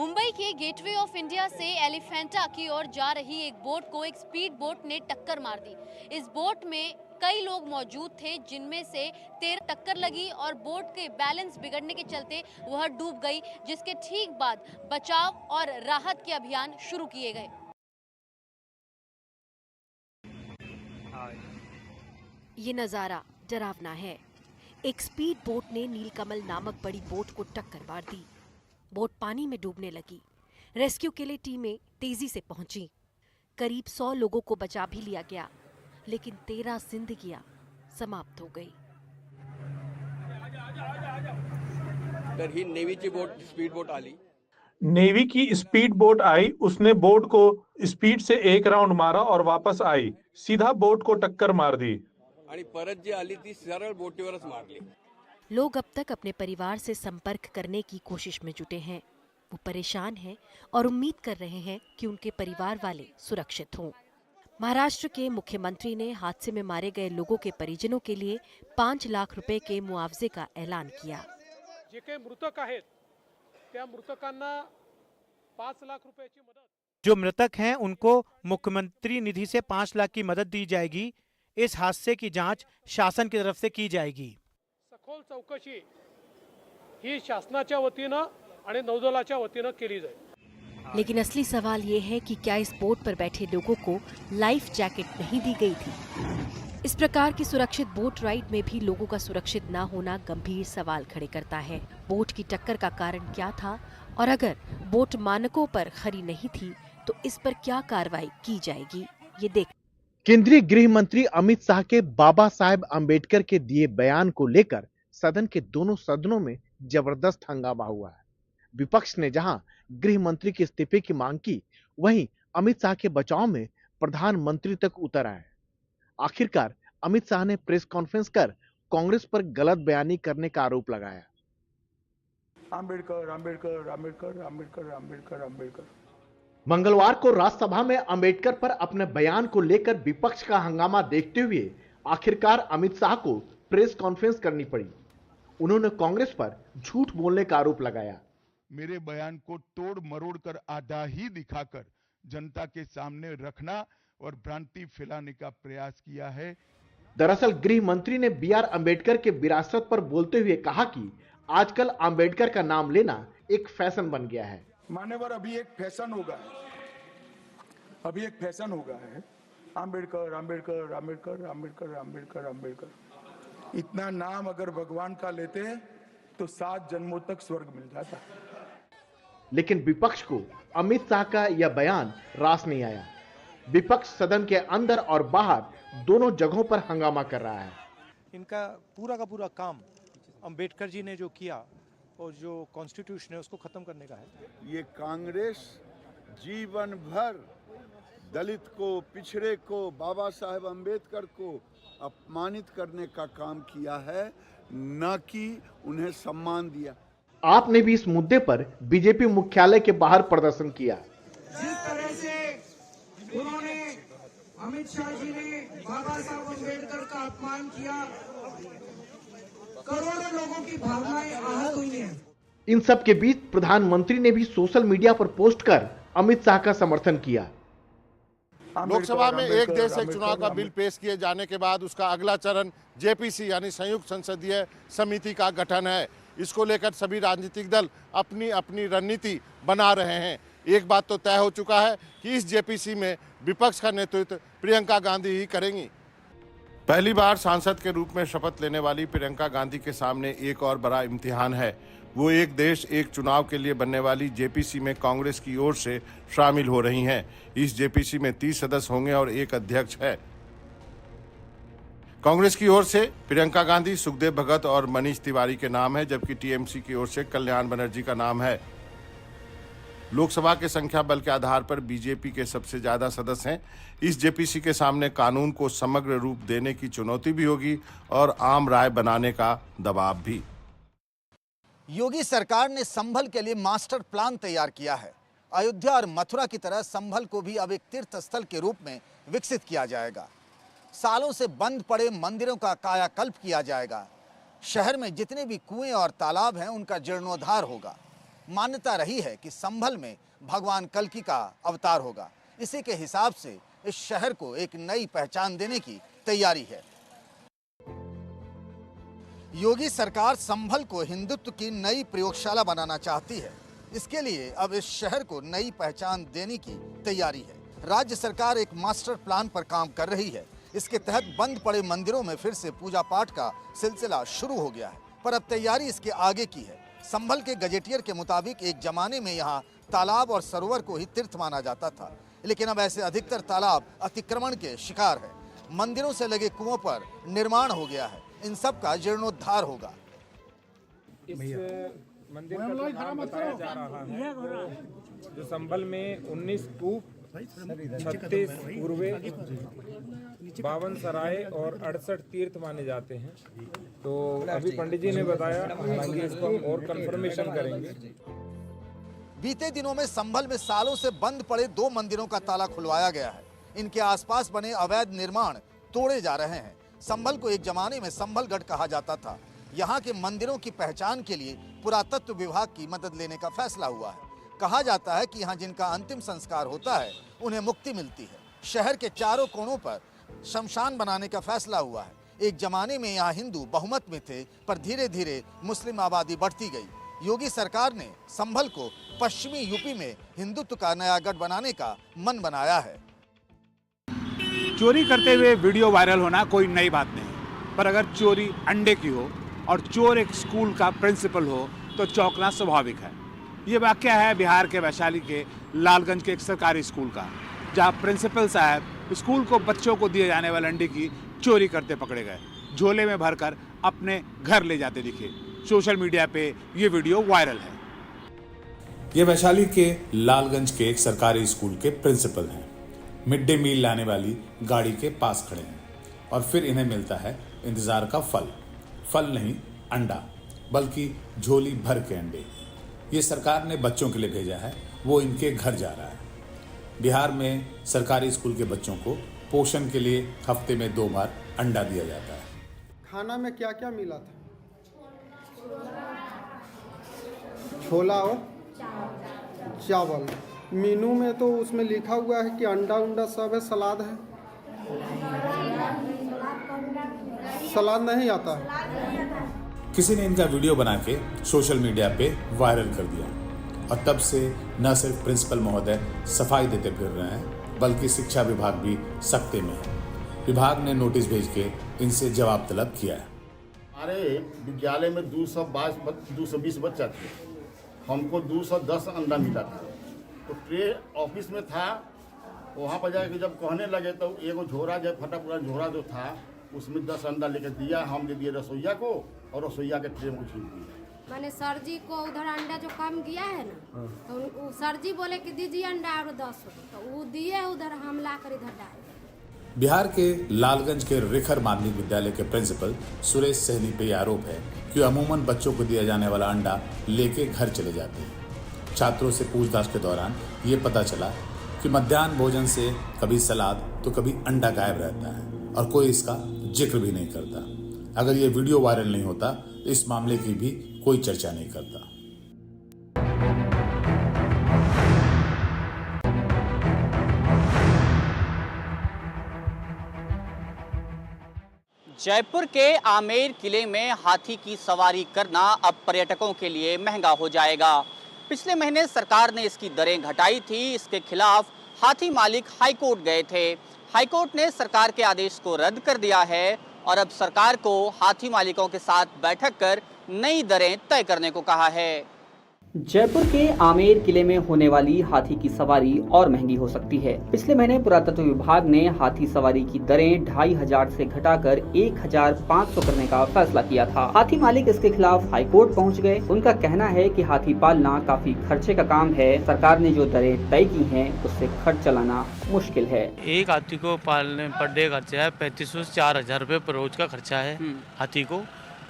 मुंबई के gateway of India से एलिफेंटा की ओर जा रही एक बोट को एक स्पीड बोट ने टक्कर मार दी। इस बोट में कई लोग मौजूद थे, जिनमें से 13 टक्कर लगी और बोट के बैलेंस बिगड़ने के चलते वह डूब गई, जिसके ठीक बाद बचाव और राहत के अभियान शुरू किए गए। ये नज़ारा डरावना है। एक स्पीड बोट ने नीलकमल नामक बड़ी बोट को टक्कर मार दी। बोट पानी में डूबने लगी। रेस्क्यू के लिए टीमें तेजी से पहुंची। करीब 100 लोगों को बचा भी लिया गया, लेकिन 13 जिंदगियां समाप्त हो गई। तर ही नेव्हीची बोट स्पीड बोट आली। नेवी की स्पीड बोट आई। उसने बोट को स्पीड से एक राउंड मारा और वापस आई। सीधा बोट को टक्कर मार दी आणि परत जी आली ती सरळ बोटीवरच मारली। लोग अब तक अपने परिवार से संपर्क करने की कोशिश में जुटे हैं। वो परेशान हैं और उम्मीद कर रहे हैं कि उनके परिवार वाले सुरक्षित हों। महाराष्ट्र के मुख्यमंत्री ने हादसे में मारे गए लोगों के परिजनों के लिए 5 लाख रुपए के मुआवजे का ऐलान किया। जे काही मृतक आहेत त्या मृतकांना 5 लाख रुपयाची मदत। जो मृतक हैं उनको मुख्यमंत्री निधि से 5 लाख की मदद दी जाएगी। इस हादसे की जांच शासन की तरफ से की जाएगी। सखोल चौकशी ही शासनाच्या वतीनं आणि नौदलाच्या वतीनं केली जाईल। लेकिन असली सवाल ये है कि क्या इस बोट पर बैठे लोगों को लाइफ जैकेट नहीं दी गई थी? इस प्रकार की सुरक्षित बोट राइड में भी लोगों का सुरक्षित न होना गंभीर सवाल खड़े करता है। बोट की टक्कर का कारण क्या था, और अगर बोट मानकों पर खरी नहीं थी तो इस पर क्या कार्रवाई की जाएगी, ये देख। केंद्रीय गृह मंत्री अमित शाह के बाबा साहेब अंबेडकर के दिए बयान को लेकर सदन के दोनों सदनों में जबरदस्त हंगामा हुआ है। विपक्ष ने जहां गृह मंत्री के इस्तीफे की मांग की, वहीं अमित शाह के बचाव में प्रधानमंत्री तक उतर आए। आखिरकार अमित शाह ने प्रेस कॉन्फ्रेंस कर कांग्रेस पर गलत बयानी करने का आरोप लगाया। अंबेडकर अंबेडकर अंबेडकर अंबेडकर अंबेडकर अंबेडकर। मंगलवार को राज्यसभा में अंबेडकर पर अपने बयान को लेकर विपक्ष का हंगामा देखते हुए आखिरकार अमित शाह को प्रेस कॉन्फ्रेंस करनी पड़ी। उन्होंने कांग्रेस पर झूठ बोलने का आरोप लगाया। मेरे बयान को तोड़ मरोड़ कर आधा ही दिखाकर जनता के सामने रखना और भ्रांति फैलाने का प्रयास किया है। दरअसल गृह मंत्री ने BR अंबेडकर के विरासत पर बोलते हुए कहा कि आजकल अंबेडकर का नाम लेना एक फैशन बन गया है। मान्यवर, अभी एक फैशन होगा है अंबेडकर अंबेडकर अंबेडकर अंबेडकर अंबेडकर अंबेडकर। इतना नाम अगर भगवान का लेते हैं तो 7 जन्मों तक स्वर्ग मिल जाता। लेकिन विपक्ष को अमित शाह का यह बयान रास नहीं आया। विपक्ष सदन के अंदर और बाहर दोनों जगहों पर हंगामा कर रहा है। इनका पूरा का पूरा काम अंबेडकर जी ने जो किया और जो कॉन्स्टिट्यूशन है उसको खत्म करने का है। ये कांग्रेस जीवन भर दलित को, पिछड़े को, बाबा साहेब अंबेडकर को अपमानित करने का काम किया है, न कि उन्हें सम्मान दिया। आपने भी इस मुद्दे पर बीजेपी मुख्यालय के बाहर प्रदर्शन किया। जिस तरह से उन्होंने अमित शाह जी ने बाबा साहब अंबेडकर का अपमान किया, करोड़ों लोगों की भावनाएं आहत हुई हैं। इन सब के बीच प्रधानमंत्री ने भी सोशल मीडिया पर पोस्ट कर अमित शाह का समर्थन किया। लोकसभा में एक देश एक चुनाव का बिल पेश किए जाने के बाद उसका अगला चरण JPC यानी संयुक्त संसदीय समिति का गठन है। इसको लेकर सभी राजनीतिक दल अपनी अपनी रणनीति बना रहे हैं। एक बात तो तय हो चुका है कि इस JPC में विपक्ष का नेतृत्व प्रियंका गांधी ही करेंगी। पहली बार सांसद के रूप में शपथ लेने वाली प्रियंका गांधी के सामने एक और बड़ा इम्तिहान है। वो एक देश एक चुनाव के लिए बनने वाली JPC में कांग्रेस की ओर से शामिल हो रही हैं। इस JPC में 30 सदस्य होंगे और एक अध्यक्ष है। कांग्रेस की ओर से प्रियंका गांधी, सुखदेव भगत और मनीष तिवारी के नाम है, जबकि TMC की ओर से कल्याण बनर्जी का नाम है। लोकसभा के संख्या बल के आधार पर बीजेपी के सबसे ज्यादा सदस्य हैं। इस JPC के सामने कानून को समग्र रूप देने की चुनौती भी होगी और आम राय बनाने का दबाव भी। योगी सरकार ने संभल के लिए मास्टर प्लान तैयार किया है। अयोध्या और मथुरा की तरह संभल को भी अब एक तीर्थ स्थल के रूप में विकसित किया जाएगा। सालों से बंद पड़े मंदिरों का कायाकल्प किया जाएगा। शहर में जितने भी कुएं और तालाब हैं उनका जीर्णोद्धार होगा। मान्यता रही है कि संभल में भगवान कल्कि का अवतार होगा। इसी के हिसाब से इस शहर को एक नई पहचान देने की तैयारी है। योगी सरकार संभल को हिंदुत्व की नई प्रयोगशाला बनाना चाहती है। इसके लिए अब इस शहर को नई पहचान देने की तैयारी है। राज्य सरकार एक मास्टर प्लान पर काम कर रही है। इसके तहत बंद पड़े मंदिरों में फिर से पूजा पाठ का सिलसिला शुरू हो गया है, पर अब तैयारी इसके आगे की है। संभल के गजेटियर के मुताबिक एक जमाने में यहाँ तालाब और सरोवर को ही तीर्थ माना जाता था, लेकिन अब ऐसे अधिकतर तालाब अतिक्रमण के शिकार है। मंदिरों से लगे कुओं पर निर्माण हो गया है। इन सब का जीर्णोद्धार होगा। इस मंदिर का जो नाम बताया जा रहा है जो संभल में 19 कूप, 36 पूर्वे, 52 सराय और 68 तीर्थ माने जाते हैं। तो अभी पंडित जी ने बताया, हालांकि इसको हम और कंफर्मेशन करेंगे। बीते दिनों में संभल में सालों से बंद पड़े 2 मंदिरों का ताला खुलवाया गया है। इनके आसपास बने अवैध निर्माण तोड़े जा रहे हैं। संभल को एक जमाने में संभलगढ़ कहा जाता था। यहाँ के मंदिरों की पहचान के लिए पुरातत्व विभाग की मदद लेने का फैसला हुआ है। कहा जाता है कि यहाँ जिनका अंतिम संस्कार होता है उन्हें मुक्ति मिलती है। शहर के चारों कोनों पर शमशान बनाने का फैसला हुआ है। एक जमाने में यहाँ हिंदू बहुमत में थे, पर धीरे धीरे मुस्लिम आबादी बढ़ती गई। योगी सरकार ने संभल को पश्चिमी यूपी में हिंदुत्व का नया गढ़ बनाने का मन बनाया है। चोरी करते हुए वीडियो वायरल होना कोई नई बात नहीं, पर अगर चोरी अंडे की हो और चोर एक स्कूल का प्रिंसिपल हो तो चौंकना स्वाभाविक है। ये वाकया है बिहार के वैशाली के लालगंज के एक सरकारी स्कूल का, जहां प्रिंसिपल साहब स्कूल को बच्चों को दिए जाने वाले अंडे की चोरी करते पकड़े गए। झोले में भरकर अपने घर ले जाते दिखे। सोशल मीडिया पे ये वीडियो वायरल है। ये वैशाली के लालगंज के एक सरकारी स्कूल के प्रिंसिपल हैं। मिड डे मील लाने वाली गाड़ी के पास खड़े हैं और फिर इन्हें मिलता है इंतजार का फल नहीं अंडा, बल्कि झोली भर के अंडे। ये सरकार ने बच्चों के लिए भेजा है, वो इनके घर जा रहा है। बिहार में सरकारी स्कूल के बच्चों को पोषण के लिए हफ्ते में 2 बार अंडा दिया जाता है। खाना में क्या क्या मिला था? छोला और चावल। मेनू में तो उसमें लिखा हुआ है कि अंडा उंडा सब है, सलाद है। सलाद नहीं आता है। किसी ने इनका वीडियो बना के सोशल मीडिया पे वायरल कर दिया और तब से न सिर्फ प्रिंसिपल महोदय सफाई देते फिर रहे हैं, बल्कि शिक्षा विभाग भी सख्ते में है। विभाग ने नोटिस भेज के इनसे जवाब तलब किया है। हमारे विद्यालय में 220 बच्चा थे, हमको 210 अंडा मिला था। तो ट्रे ऑफिस में था, वहाँ पर जाकर जब कहने लगे तो एगो झोरा जो फटा पूरा झोरा जो था उसमें 10 अंडा लेकर दिया, हम दे दिए रसोईया को और रसोईया के ट्रे में छीन दिया। मैंने सर जी को उधर अंडा जो कम किया है ना, तो सर जी बोले कि दीजिए अंडा और 10, तो वो दिए, उधर हम ला कर इधर डाल। बिहार के लालगंज के रिखर माध्यमिक विद्यालय के प्रिंसिपल सुरेश सहनी पे आरोप है कि अमूमन बच्चों को दिया जाने वाला अंडा लेके घर चले जाते हैं। छात्रों से पूछताछ के दौरान ये पता चला कि मध्याह्न भोजन से कभी सलाद तो कभी अंडा गायब रहता है और कोई इसका जिक्र भी नहीं करता। अगर ये वीडियो वायरल नहीं होता तो इस मामले की भी कोई चर्चा नहीं करता। जयपुर के आमेर किले में हाथी की सवारी करना अब पर्यटकों के लिए महंगा हो जाएगा। पिछले महीने सरकार ने इसकी दरें घटाई थी। इसके खिलाफ हाथी मालिक हाईकोर्ट गए थे। हाईकोर्ट ने सरकार के आदेश को रद्द कर दिया है और अब सरकार को हाथी मालिकों के साथ बैठक कर नई दरें तय करने को कहा है। जयपुर के आमेर किले में होने वाली हाथी की सवारी और महंगी हो सकती है। पिछले महीने पुरातत्व विभाग ने हाथी सवारी की दरें 2500 से घटाकर 1500 करने का फैसला किया था। हाथी मालिक इसके खिलाफ हाईकोर्ट पहुंच गए। उनका कहना है कि हाथी पालना काफी खर्चे का काम है। सरकार ने जो दरें तय की हैं, उससे खर्च चलाना मुश्किल है। एक हाथी को पालने पर डे खर्चा है 3500 से 4000 रुपए पर रोज का खर्चा है हाथी को।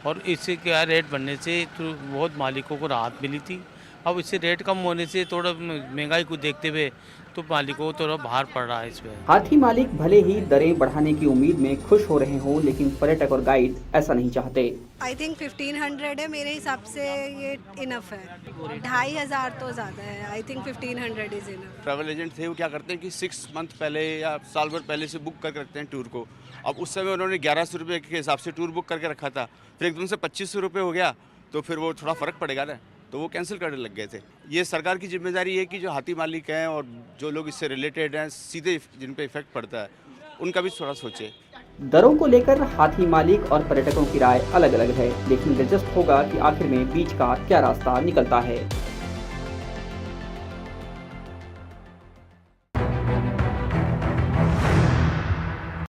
और इससे क्या रेट बढ़ने से तो बहुत मालिकों को राहत मिली थी। अब इससे रेट कम होने से थोड़ा महंगाई को देखते हुए तो तो मालिकों को थोड़ा भार पड़ रहा है इस पे। हाथी मालिक भले ही दरें बढ़ाने की उम्मीद में खुश हो रहे हों, लेकिन पर्यटक और गाइड ऐसा नहीं चाहते। आई थिंक 1500 है, मेरे हिसाब से ये इनफ है। 2500 तो ज़्यादा है। I think 1500 is enough. Travel agent थे वो क्या करते हैं कि 6 मंथ पहले या साल भर पहले से बुक करके रखते हैं टूर को। अब उस समय उन्होंने 1100 रुपये के हिसाब से टूर बुक करके रखा था, फिर एकदम से 2500 रुपये हो गया, तो फिर वो थोड़ा फ़र्क पड़ेगा ना, तो वो कैंसिल करने लग गए थे। ये सरकार की जिम्मेदारी है कि जो हाथी मालिक हैं और जो लोग इससे रिलेटेड हैं, सीधे जिन पे इफेक्ट पड़ता है, उनका भी थोड़ा सोचे। दरों को लेकर हाथी मालिक और पर्यटकों की राय अलग अलग है, लेकिन दिलचस्प होगा कि आखिर में बीच का क्या रास्ता निकलता है।